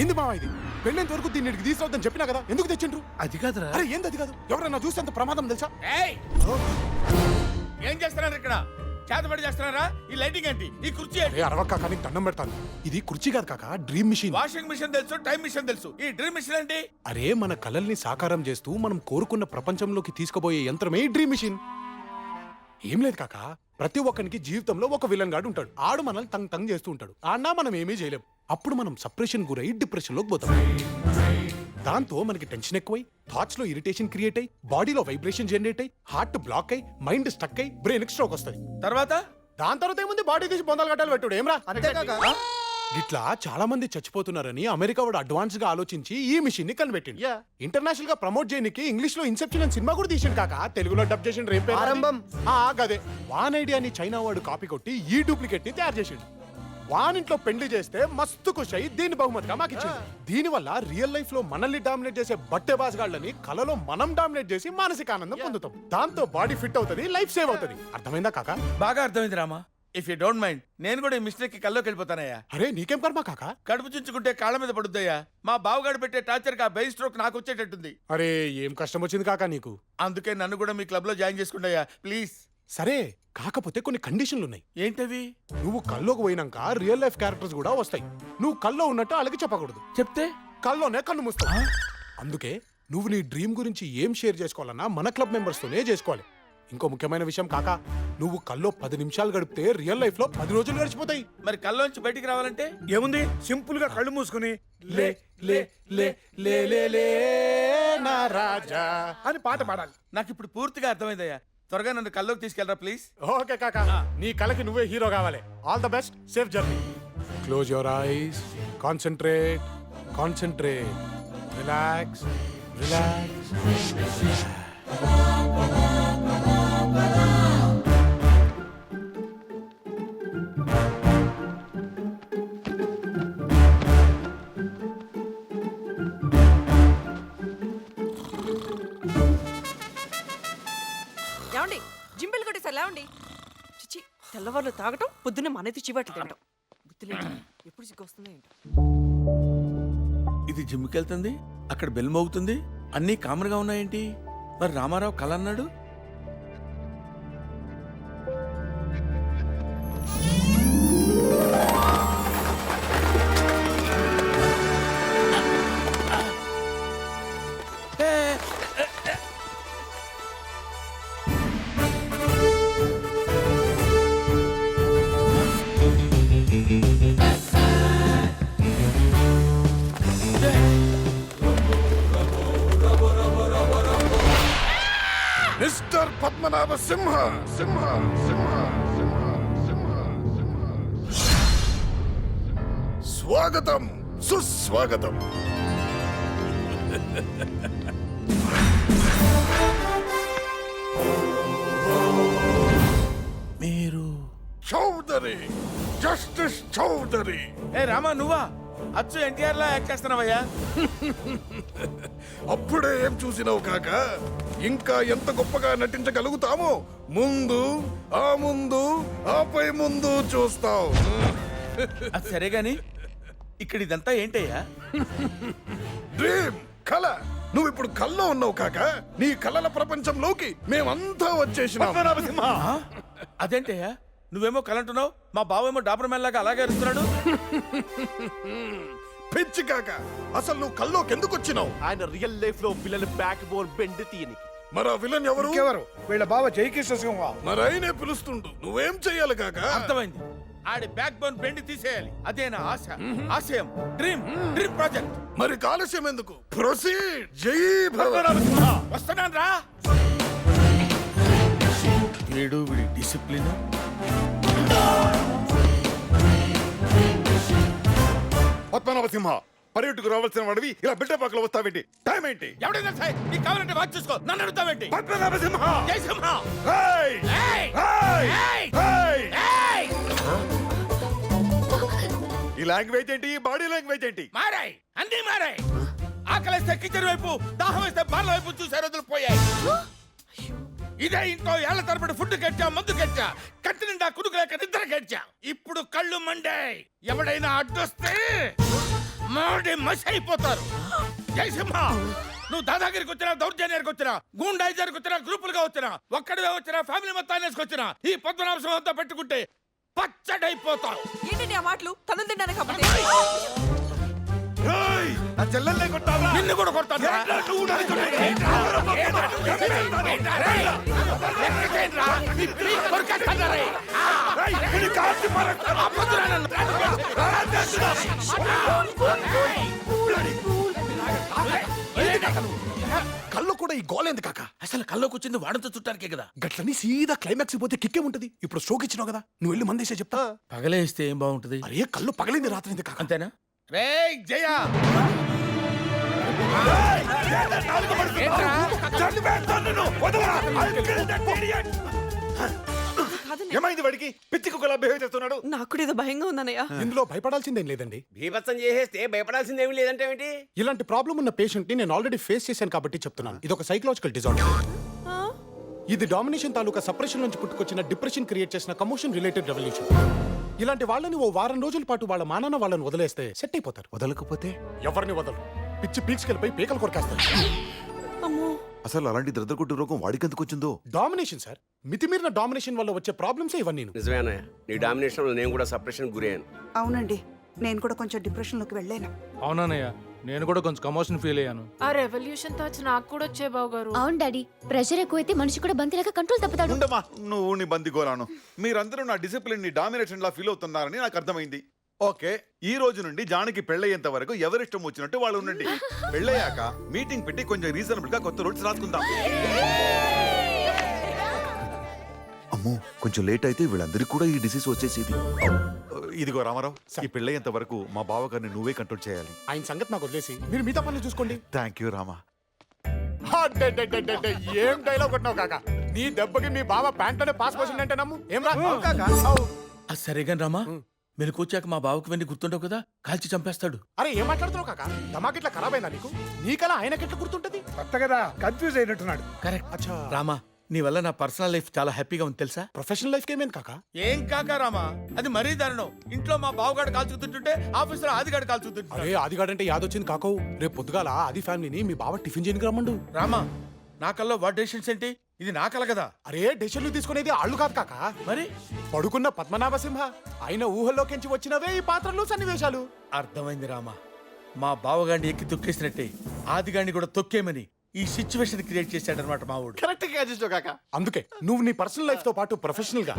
ఏంది మావా ఇది? పెళ్ళేంత వరకు దీన్ని ఇక్కడికి తీసుకురావద్దని చెప్పినా కదా, ఎందుకు తెచ్చిండ్రు? అది కాదురా. అరే ఏంది అది కాదు? ఎవరన్నా చూస్తే అంత ప్రమాదం తెలుసా? ఏం చేస్తున్నారు ఇక్కడ? చేతబడి చేస్తున్నారా? ఈ లైటింగ్ ఏంటి? ఈ కుర్చీ ఏంటి? అరే అరవక్క కానీ దండం పెడతాను. ఇది కుర్చీ కాదు కాక, డ్రీమ్ మిషన్. వాషింగ్ మిషన్ తెలుసు, టైం మిషన్ తెలుసు, ఈ డ్రీమ్ మిషన్ ఏంటి? అరే మన కలల్ని సాకారం చేస్తూ మనం కోరుకున్న ప్రపంచంలోకి తీసుకుపోయే యంత్రమే ఈ డ్రీమ్ మిషన్. ఏం లేదు కాక, ప్రతి ఒక్కరికి జీవితంలో ఒక విలన్ గాడు ఉంటాడు. ఆడు మనల్ని తంగ్ తంగ్ చేస్తూ ఉంటాడు. ఆడినా మనం ఏమీ చేయలేం. అప్పుడు మనం సప్రెషన్ గురై డిప్రెషన్ లోకి పోతాం. దాంతో మనకి టెన్షన్ ఎక్కువై, థాట్స్ లో ఇరిటేషన్ క్రియేట్ అయ్యి, బాడీలో వైబ్రేషన్ జనరేట్ అయ్యి, హార్ట్ బ్లాక్ అయ్యి, మైండ్ స్టక్ అయ్యి, బ్రెయిన్ స్ట్రోక్ వస్తుంది. దాని తర్వాత ఏముంది, బాడీ తీసి బొందలు గట్టాలు పెట్టుడు. ఏమ్రా ఇట్లా చాలా మంది చచ్చిపోతున్నారని అమెరికా వాడు అడ్వాన్స్ గా ఆలోచించి ఈ మిషన్ ని కనిపెట్టింది. ఇంటర్నేషనల్ గా ప్రమోట్ చేయడానికి ఇంగ్లీష్ లో ఇన్సెప్షన్ అని సినిమా కూడా తీసిండు కాక. తెలుగులో డబ్ చేసిండు. రేపు ఆరంభం. గదే వాన్ ఐడియాని చైనా వాడు కాపీ కొట్టి ఈ డూప్లికేట్ ని తయారు చేసిండు. వాన్ ఇంట్లో పెళ్లి చేస్తే మస్తు ఖుషి అయ్యి దీన్ని బహుమతిగా మాకు ఇచ్చింది. దీని వల్ల రియల్ లైఫ్ లో మనల్ని డామినేట్ చేసే బట్టే బాస్గాళ్ళని కలలో మనం డామినేట్ చేసి మానసిక ఆనందం పొందుతాం. దాంతో బాడీ ఫిట్ అవుతుంది, లైఫ్ సేవ్ అవుతుంది. అర్థమైందా కాక? బాగా అర్థమైంది Rama. If you don't mind, నేను కూడా ఈ మిస్టేక్ కి కల్లోకి వెళ్ళిపోతానయ్యా. అరే నీకేం కర్మ కాక? కడుపు చుంచుకుంటే కాళ్ళ మీద పడుద్దయ్యా. మా బావగాడు పెట్టే టార్చర్ కి ఆ బెయిన్ స్ట్రోక్ నాకు వచ్చేటట్టుంది. అరే ఏం కష్టం వచ్చింది కాక నీకు? అందుకే నన్ను కూడా మీ క్లబ్ లో జాయిన్ చేసుకుంటాయా ప్లీజ్. సరే కాకపోతే కొన్ని కండిషన్లు ఉన్నాయి. ఏంటవి? నువ్వు కల్లోకి పోయినాక రియల్ లైఫ్ క్యారెక్టర్స్ కూడా వస్తాయి. నువ్వు కల్లో ఉన్నట్టు వాళ్ళకి చెప్పకూడదు. చెప్తే కల్లోనే కన్ను మూస్తావు. అందుకే నువ్వు నీ డ్రీమ్ గురించి ఏం షేర్ చేసుకోవాలన్నా మన క్లబ్ మెంబర్స్ తోనే చేసుకోవాలి. ఇంకో ముఖ్యమైన విషయం కాక, నువ్వు కల్లో 10 నిమిషాలు గడిపితే రియల్ లైఫ్ లో 10 రోజులు గడిచిపోతాయి. మరి కల్లోంచి బయటికి రావాలంటే ఏముంది, సింపుల్ గా కళ్ళు మూసుకుని లే లే లే లే లే లే నా రాజా అని పాట పాడాలి. నాకు ఇప్పుడు పూర్తిగా అర్థమైందయ్యా. త్వరగా నన్ను కల్లోకి తీసుకెళ్ళరా ప్లీజ్. ఓకే కాక, నీ కలకి నువ్వే హీరో కావాలి. All the best, safe journey. Close your eyes, concentrate, concentrate, relax, relax. లేవండి, జింబిల్ కొట్టేసారు. లేవండి. చిచి, తెల్లవాళ్ళు తాగటం, పొద్దున్నే మనైతే చివాట్లు తింటాం. గుర్తులేదు ఎప్పుడు సిగ్గు వస్తుందో ఏంటో. ఇది జిమ్కి వెళ్తుంది, అక్కడ బెల్ మోగుతుంది, అన్నీ కామన్ గా ఉన్నాయేంటి? మరి రామారావు కల అన్నాడు. మిస్టర్ పద్మనాభ సింహ సింహ సింహ సింహ సింహ సింహ, స్వాగతం సుస్వాగతం. మీరు చౌదరి, జస్టిస్ చౌదరి. ఏ రామా, నువ్వా? అచ్చు ఎన్టీఆర్ లా యాక్ట్ చేస్తున్నావయ్యా. అప్పుడే ఏం చూసినావు కాక, ఇంకా ఎంత గొప్పగా నటించగలుగుతామో ముందు ఆపై ముందు చూస్తావు. అది సరే గాని ఇక్కడ ఇదంతా ఏంటయ్యా? డ్రీమ్, కళ. నువ్వు ఇప్పుడు కల్లో ఉన్నావు కాక, నీ కళల ప్రపంచంలోకి మేమంతా వచ్చేసినాం. ఆ? అదేంటయ్యా, నువ్వేమో కలంటున్నావు, మా బావేమో డాబర్ మ్యాన్ లాగా అలాగే అరుస్తున్నాడు. పిచ్చి కాక, అసలు నువ్వు కల్లోకి ఎందుకు వచ్చినావు? ఆయన రియల్ లైఫ్ లో విలన్ బ్యాక్ బోన్ బెండ్ తీయనికి. మరి ఆ విలన్ ఎవరు? ఎవరు? వీళ్ళ బావ జైకిష్ణ సింహ. మరి ఆయనే పిలుస్తుండు, నువ్వేం చెయ్యాలి కాక? అర్థమైంది. ఆడి బ్యాక్ బోన్ బెండ్ తీసేయాలి. అదే నా ఆశ, ఆశయం, డ్రీమ్ ప్రాజెక్ట్. మరి కాలుష్యం ఎందుకు? ప్రొసీడ్. జై భవ. వస్తున్నాను రా. వీడి డిసిప్లిన్. పద్మనాభ సింహ, పర్యటకు రావాల్సిన వాడివి ఇలా బిడ్డపాకలో వస్తావేంటి? టైం ఏంటి? ఎవడైనా సరే నీకు కావాలంటే వాచ్ చూసుకో, నన్ను అడుగుతావేంటి? పద్మనాభ సింహ, జై సింహ. ఏయ్! ఏయ్! ఏయ్! ఏయ్! ఏయ్! ఏయ్! ఈ లాంగ్వేజ్ ఏంటి? ఈ బాడీ లాంగ్వేజ్ ఏంటి? మారాయి, అన్నీ మారాయి. ఆకలిస్తే కిచెన్ వైపు, దాహం వేస్తే బార్ల వైపు చూసే రోజులు పోయాయి. ఇదే ఇంట్లో ఏళ్ల తరబడి ఫుడ్ కట్టా, మందు కట్టా, కత్తి నిండా కుడుకు లేక నిద్ర కట్టా. ఇప్పుడు కళ్ళు మండే. ఎవడైనా అడ్డొస్తే మాడి మసి అయిపోతారు. జయసింహ, నువ్వు దాదాగిరికి వచ్చినా, దౌర్జన్యానికి వచ్చినా, గూండాయిజానికి వచ్చినా, గ్రూపులుగా వచ్చినా, ఒక్కడివే వచ్చినా, ఫ్యామిలీ మొత్తాన్ని వేసుకొచ్చినా, ఈ పద్మనాభం అంతా పెట్టుకుంటే పచ్చడైపోతావు. ఏంటండి ఆ మాటలు? తను తిన్నాను కాబట్టి నా చెల్లెల్ని కొట్టావా? నిన్ను కూడా కొడతాను. కల్లో కూడా ఈ గోలేంది కాక? అసలు కల్లోకి వచ్చింది వాడంతో చుట్టానికే కదా. గట్లని సీదా క్లైమాక్స్ పోతే కిక్కే ఉంటది. ఇప్పుడు స్ట్రోక్ ఇచ్చినావు కదా, నువ్వు వెళ్ళి మందేసే చెప్తా. పగలేస్తే ఏం బాగుంటది? అరే కళ్ళు పగలింది రాత్రి కాక. అంతేనా? రే జయ, కాదండి. ఏమైంది వాడికి? పిచ్చి కుక్కలా బిహేవ్ చేస్తున్నాడు. నాకు కూడా ఏదో భయంగా ఉందన్నయ్య. ఇందులో భయపడాల్సిందేం లేదండి. బీభత్సం చేసేస్తే భయపడాల్సిందేమీ లేదంటే ఏంటి? ఇలాంటి ప్రాబ్లం ఉన్న పేషెంట్ ని నేను ఆల్రెడీ ఫేస్ చేశాను కాబట్టి చెప్తున్నాను. ఇది ఒక సైకలాజికల్ డిజార్డర్. ఆ? ఇది డామినేషన్ తాలూకా సప్రెషన్ నుంచి పుట్టుకొచ్చిన డిప్రెషన్ క్రియేట్ చేసిన కమోషన్ రిలేటెడ్ రెవల్యూషన్. ఇలాంటి వాళ్ళని ఓ వారం రోజుల పాటు వాళ్ళ మానాన వాళ్ళని వదిలేస్తే సెట్ అయిపోతారు. వదలకపోతే ఎవరిని వదలరు. పిచ్చి పీక్స్కెళ్ళిపోయి పీకలు కొరకేస్తారు. అమ్మో. అసలు అలాంటి ద్రద్దకొట్టు రోగం వాడికెందుకు వచ్చిందో? డామినేషన్ సార్, మితిమీరిన డామినేషన్ వల్ల వచ్చే ప్రాబ్లమ్స్ ఇవన్నీ. నిజమేనా? నీ డామినేషన్ లో నేను కూడా సప్రెషన్ గురయ్యాను. అవునండి, నేను కూడా కొంచెం డిప్రెషన్లోకి వెళ్ళాను. అవునన్నయ్య, నేను కూడా కొంచెం కమోషన్ ఫీల్ అయ్యాను. ఆ రెవల్యూషన్ థాట్స్ నాకు కూడా వచ్చే బావు గారు. అవును డాడీ, ప్రెషర్ ఎక్కువైతే మనిషి కూడా బంతిలాగా కంట్రోల్ తప్పుతాడు. ఉండమా నువ్వు నీ బందిగోరాను. మీరందరూ నా డిసిప్లిన్ ని డామినేషన్ లా ఫీల్ అవుతున్నారని నాకు అర్థమైంది. ఓకే, ఈ రోజు నుండి జానకి పెళ్ళయ్యేంత వరకు ఎవరిష్టం వచ్చినట్టు వాళ్ళు ఉండండి. పెళ్ళయ్యాక మీటింగ్ పెట్టి కొంచెం రీజనబుల్ గా కొత్త రూల్స్ రాసుకుందాం. అమ్మో, కొంచెం లేట్ అయితే వీళ్ళందరికీ కూడా ఈ డిసీజ్ వచ్చేసేది. ఇదిగో రామారావు, ఈ పెళ్ళయ్యేంత వరకు మా బావగారిని నువ్వే కంట్రోల్ చేయాలి. ఆయన సంగతి నాకు వదిలేసి మీరు మిగతా పనులు చూసుకోండి. Thank you Rama. ఏం డైలాగ్ కొట్టినావు కాక? నీ దెబ్బకి మీ బావ ప్యాంట్లోనే పాస్ పోసింది అంటే నమ్ము. ఏం రా సరేగా రామా, మెలకొచ్చాక మా బావకు వెండి గుర్తుండవు కదా, కాల్చి చంపేస్తాడు. అరే ఏం మాట్లాడుతున్నావు కాక? దమాకిట్లా ఖరాబ్ అయిందా నీకు? నీకలా ఆయనకెట్లా గుర్తుంటది? కొత్త కదా, కన్ఫ్యూజ్ అయినట్టున్నాడు. కరెక్ట్. అచ్చా, రామా, నీ వల్ల నా పర్సనల్ లైఫ్ చాలా హ్యాపీగా ఉంది తెలుసా? ప్రొఫెషనల్ లైఫ్ ఏమేంది కాక? ఏం కాక రామా, అది మరీ దారుణం. ఇంట్లో మా బావగాడు కాల్చుతుంటుంటే ఆఫీసులో ఆదిగాడు కాల్చుతుంటే. అరే ఆదిగాడంటే యాదొచ్చింది కాకవు. రేపు పొద్దుగాల ఆది ఫ్యామిలీని మీ బావ టిఫిన్ చేయడానికి రమ్మండు. రామా, నా కల్లో వాట్ డెసిషన్స్ ఏంటి? ఇది నా కల కదా. అరే డెసిషన్లు తీసుకునేది ఆళ్ళు కాదు కాక, మరి పడుకున్న పద్మనాభ సింహ. ఆయన ఊహల్లోకించి వచ్చినవే ఈ పాత్రలు సన్నివేశాలు. అర్థమైంది రామా, మా బావగాడిని ఎక్కి తొక్కేసినట్టే ఆదిగాడిని కూడా తొక్కేమని ఈ సిచ్యువేషన్ క్రియేట్ చేశాడనమాట మా ఊడు. కరెక్ట్ గా చేసావు కాక. అందుకే నువ్వు నీ పర్సనల్ లైఫ్ తో పాటు ప్రొఫెషనల్ గా,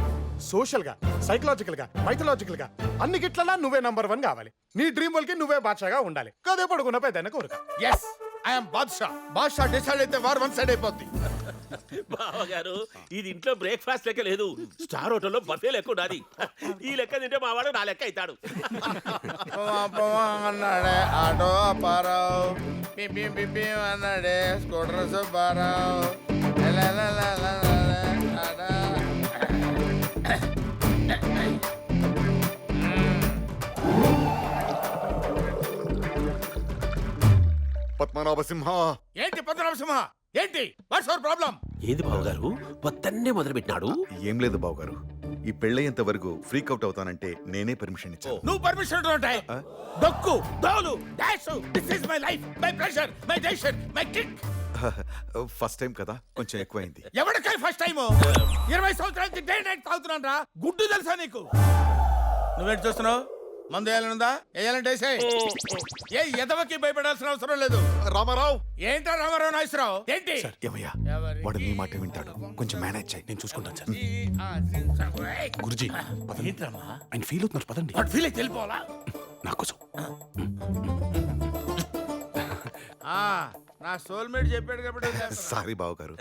సోషల్ గా, సైకలాజికల్ గా, మైథలాజికల్ గా అన్ని గిట్లలా నువ్వే నంబర్ 1 కావాలి. నీ డ్రీమ్ వల్కి నువ్వే బాద్షాగా ఉండాలి. కదే పడుకున్న పెద్ద కోరిక. Yes, I'm Badshah. Badshah decide అయితే వార్ వన్ సైడ్ అయిపోద్ది. బావగారు, ఇది ఇంట్లో బ్రేక్ఫాస్ట్ లెక్క లేదు, స్టార్ హోటల్లో బఫే లెక్క ఉండాలి. ఈ లెక్క తింటే మా వాడు నా లెక్క అవుతాడు. అన్నాడే ఆటో అప్పారావు, అన్నాడే స్కూటర్ సుబ్బారావు. పద్మనాభ సింహ, ఏంటి పద్మనాభసింహ? ఏంటి? What's our problem? ఏది బావగారు, పొద్దున్నే మొదలు పెట్టినాడు? ఏం లేదు బావగారు, ఈ పెళ్ళయ్యేంత వరకు ఫ్రీక్ అవుట్ అవుతానంటే నేనే పర్మిషన్ ఇచ్చాను. నువ్వు పర్మిషన్ ఉంటాయి. దక్కు దోలు dash, this is my life, my pressure, my decision, my kick. First time కదా, కొంచెం ఎక్కువైంది. ఎవరికై ఫస్ట్ టైం? 20 సంవత్సరాల నుంచి డే నైట్ తాగుతున్నాను రా. గుడ్డు తెలుసా నీకు? నువ్వేంటి చూస్తున్నావు? మందు వేయాలనుందా? వేయాలంటే వేసేయ్. ఏ ఎదవకి భయపడాల్సిన అవసరం లేదు. రామారావు, ఏంటా రామారావు నాగేశ్వరరావు? ఏంటి? ఏమయ్యా, వాడు నీ మాట వింటాడు. కొంచెం మేనేజ్ చేయి, నేను చూసుకుంటాను సార్. గురుజీ పదండి. ఏంట్రామా? ఆయన ఫీల్ అవుతున్నారు, పదండి. వాడు ఫీల్ అయితే వెళ్ళిపోవాలా? నాకోసం నా సోల్మేట్ చెప్పాడు కాబట్టి సారీ బావగారు,